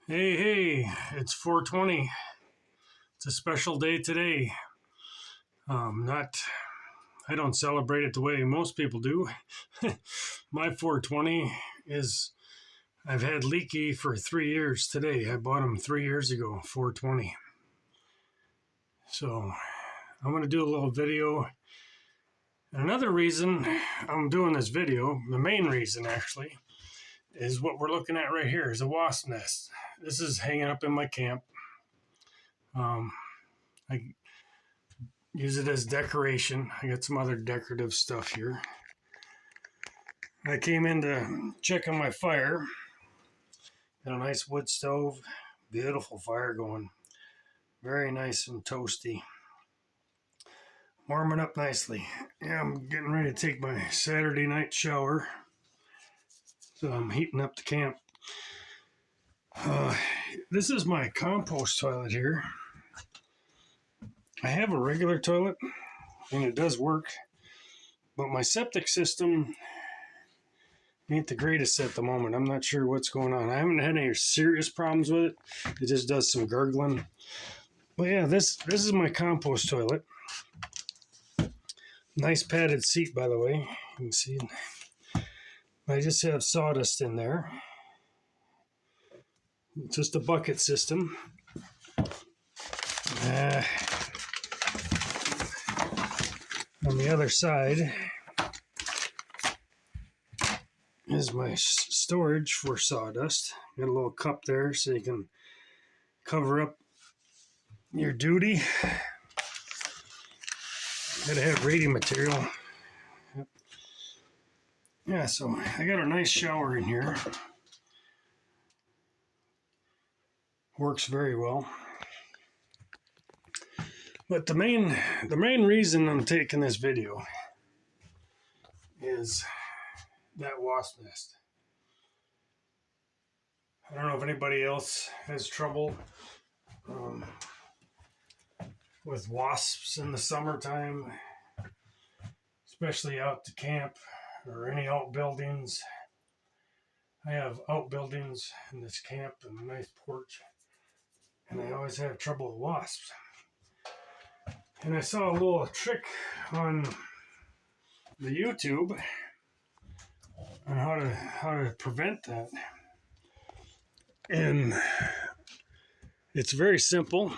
Hey, it's 420. It's a special day today. Not, I don't celebrate it the way most people do. My 420 is, I've had Leaky for 3 years today. I bought him 3 years ago, 420. So I'm going to do a little video. Another reason I'm doing this video, the main reason actually, is what we're looking at right here is a wasp nest. This is hanging up in my camp. I use it as decoration. I got some other decorative stuff here. I came in to check on my fire. Got a nice wood stove. Beautiful fire going. Very nice and toasty. Warming up nicely. Yeah, I'm getting ready to take my Saturday night shower. So I'm heating up the camp. This is my compost toilet here. I have a regular toilet and it does work, but my septic system ain't the greatest at the moment. I'm not sure what's going on. I haven't had any serious problems with it. It just does some gurgling. But yeah, this is my compost toilet. Nice padded seat, by the way. You can see it. I just have sawdust in there. It's just a bucket system. On the other side is my storage for sawdust. Got a little cup there so you can cover up your duty. Gotta have reading material. Yep. Yeah, so I got a nice shower in here. Works very well. But the main reason I'm taking this video is that wasp nest. I don't know if anybody else has trouble with wasps in the summertime, especially out to camp or any outbuildings. I have outbuildings in this camp and a nice porch, and I always have trouble with wasps. And I saw a little trick on the YouTube on how to prevent that. And it's very simple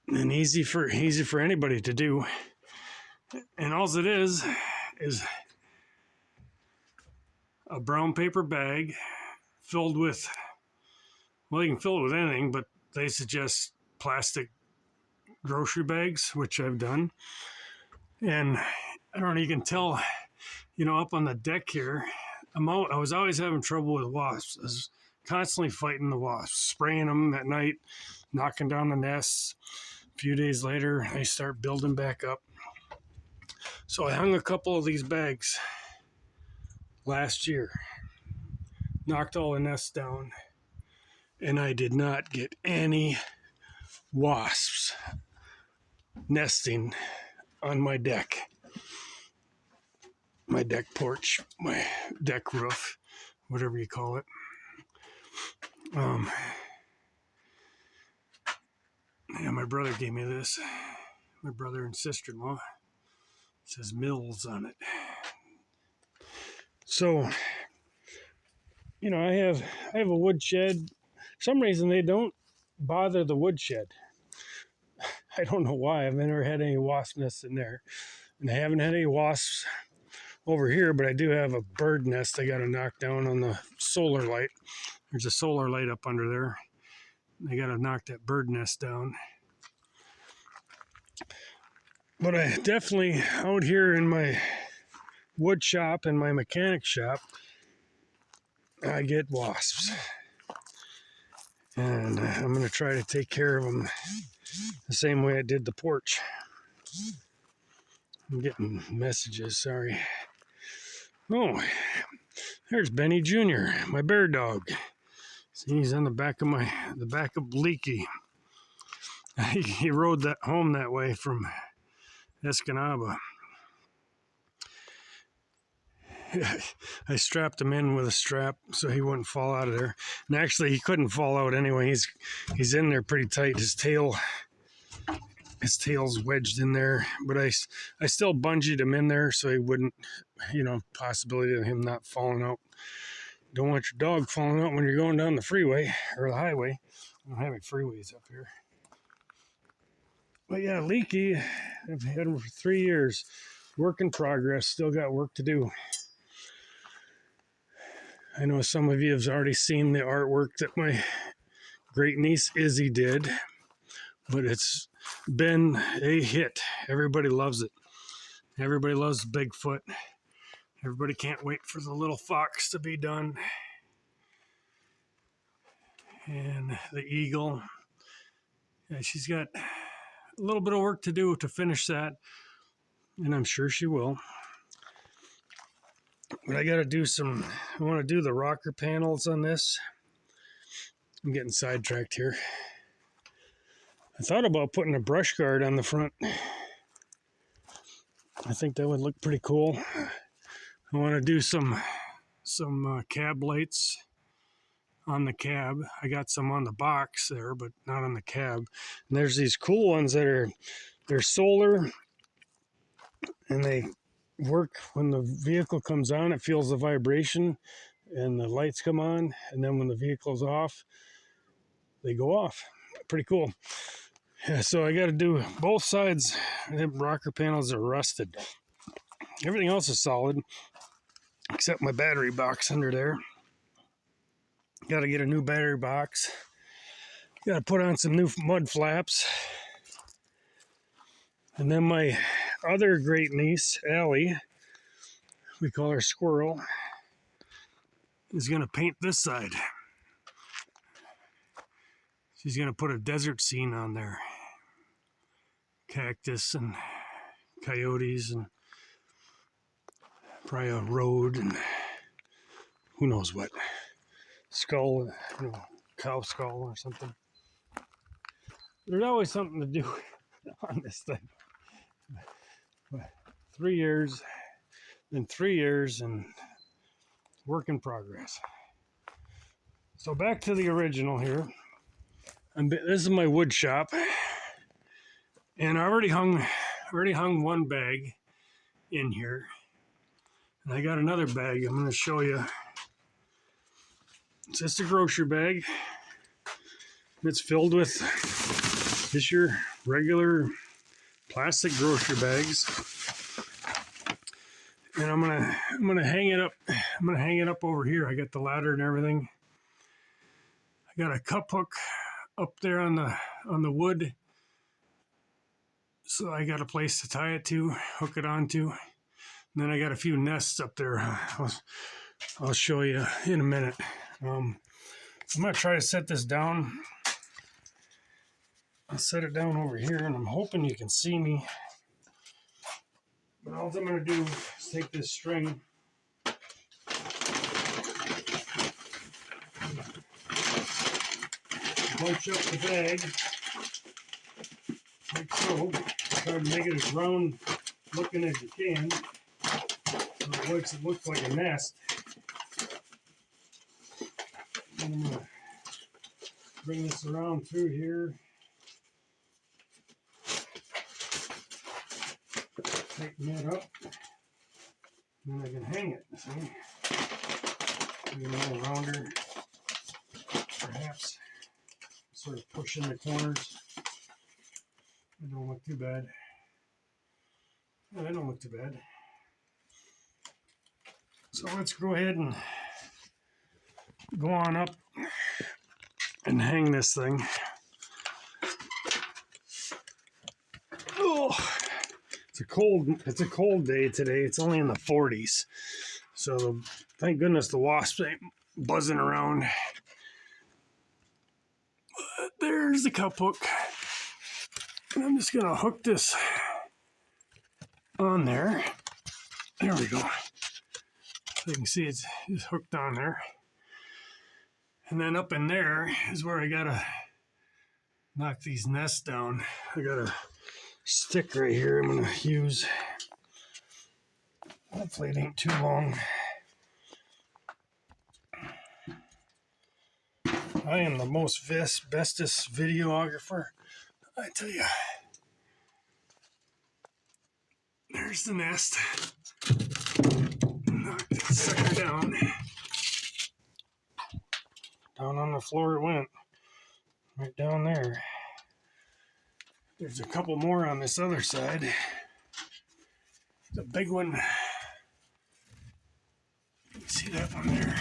and easy for anybody to do. And all it is a brown paper bag filled with, well, you can fill it with anything, but they suggest plastic grocery bags, which I've done. And I don't know, you can tell, up on the deck here, I was always having trouble with wasps. I was constantly fighting the wasps, spraying them at night, knocking down the nests. A few days later, they start building back up. So I hung a couple of these bags last year, knocked all the nests down, and I did not get any wasps nesting on my deck porch, my deck roof, whatever you call it. Yeah, my brother gave me this. My brother and sister-in-law. It says Mills on it. So, I have a wood shed. For some reason they don't bother the wood shed. I don't know why. I've never had any wasp nests in there. And I haven't had any wasps over here, but I do have a bird nest I got to knock down on the solar light. There's a solar light up under there. I got to knock that bird nest down. But I definitely, out here in my wood shop and my mechanic shop, I get wasps. And I'm going to try to take care of them the same way I did the porch. I'm getting messages, sorry. Oh, there's Benny Jr., my bear dog. See, he's on the back of Leaky. He rode that home that way from Escanaba. I strapped him in with a strap so he wouldn't fall out of there. And actually, he couldn't fall out anyway. He's in there pretty tight. His tail's wedged in there. But I still bungeed him in there so he wouldn't, possibility of him not falling out. Don't want your dog falling out when you're going down the freeway or the highway. I don't have any freeways up here. But yeah, Leaky, I've had him for 3 years. Work in progress. Still got work to do. I know some of you have already seen the artwork that my great niece Izzy did, but it's been a hit. Everybody loves it. Everybody loves Bigfoot. Everybody can't wait for the little fox to be done. And the eagle. Yeah, she's got a little bit of work to do to finish that, and I'm sure she will. But I got to do I want to do the rocker panels on this. I'm getting sidetracked here. I thought about putting a brush guard on the front. I think that would look pretty cool. I want to do some cab lights on the cab. I got some on the box there, but not on the cab. And there's these cool ones that they're solar, and they work when the vehicle comes on. It feels the vibration, and the lights come on. And then when the vehicle's off, they go off. Pretty cool. Yeah, so I got to do both sides. The rocker panels are rusted. Everything else is solid, except my battery box under there. Got to get a new battery box. Got to put on some new mud flaps. And then my other great niece, Allie, we call her Squirrel, is going to paint this side. She's going to put a desert scene on there. Cactus and coyotes and probably a road and who knows what. Skull, cow skull or something. There's always something to do on this thing. 3 years, then 3 years, and work in progress. So back to the original here. This is my wood shop, and I already hung one bag in here, and I got another bag I'm going to show you. It's just a grocery bag. It's filled with just your regular plastic grocery bags, and I'm gonna hang it up. I'm gonna hang it up over here. I got the ladder and everything. I got a cup hook up there on the wood, so I got a place to tie it to, hook it onto. And then I got a few nests up there. I'll show you in a minute. I'm gonna try to set this down. I'll set it down over here, and I'm hoping you can see me. But all I'm gonna do is take this string, bunch up the bag, like so. Try to make it as round looking as you can, so it looks like a nest. And I'm gonna bring this around through here. Tighten that up. And then I can hang it, see? Make it a little rounder. Perhaps sort of push in the corners. It don't look too bad. No, that don't look too bad. So let's go ahead and go on up and hang this thing. Oh, it's a cold day today. It's only in the 40s. So thank goodness the wasps ain't buzzing around. But there's the cup hook. And I'm just gonna hook this on there. There we go. So you can see it's hooked on there. And then up in there is where I gotta knock these nests down. I got a stick right here I'm gonna use. Hopefully it ain't too long. I am the most bestest videographer. I tell you. There's the nest. Knock that sucker down. Down on the floor it went. Right down there. There's a couple more on this other side. The big one. You see that one there?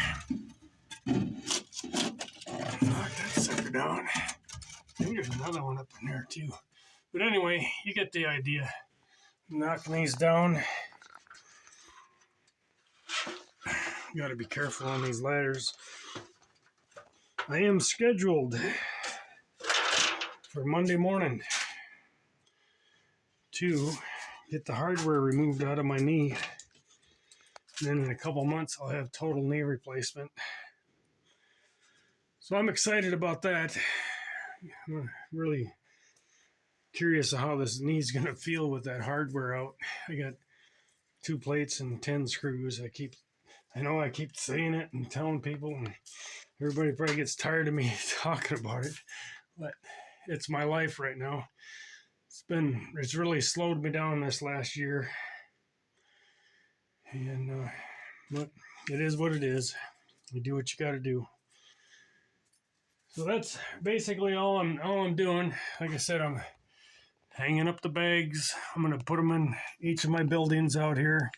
Knock that sucker down. I think there's another one up in there too. But anyway, you get the idea. Knocking these down. Got to be careful on these ladders. I am scheduled for Monday morning to get the hardware removed out of my knee. And then in a couple months, I'll have total knee replacement. So I'm excited about that. I'm really curious of how this knee's going to feel with that hardware out. I got 2 plates and 10 screws. I know I keep saying it and telling people, and everybody probably gets tired of me talking about it, but it's my life right now. It's really slowed me down this last year, and but it is what it is. You do what you got to do. So that's basically all I'm doing. Like I said, I'm hanging up the bags. I'm gonna put them in each of my buildings out here.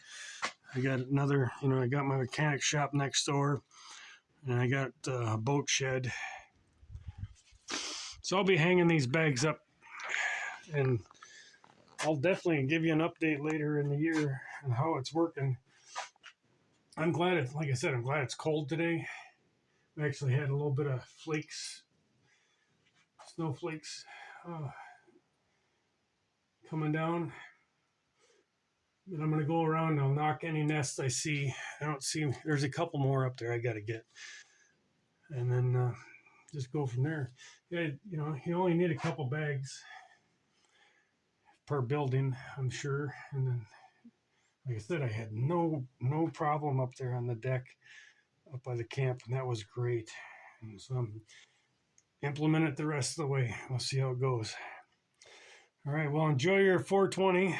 I got another, I got my mechanic shop next door, and I got a boat shed. So I'll be hanging these bags up, and I'll definitely give you an update later in the year on how it's working. I'm glad it's cold today. We actually had a little bit of snowflakes coming down. And I'm going to go around and I'll knock any nests I see. There's a couple more up there I got to get. And then just go from there. Yeah, you only need a couple bags per building, I'm sure. And then, like I said, I had no problem up there on the deck up by the camp, and that was great. And so I'm implement it the rest of the way. We'll see how it goes. All right, well, enjoy your 420.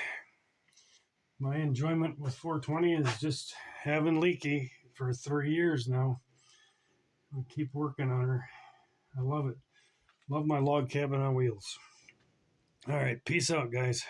My enjoyment with 420 is just having Leaky for 3 years now. I'll keep working on her. I love it. Love my log cabin on wheels. All right, peace out, guys.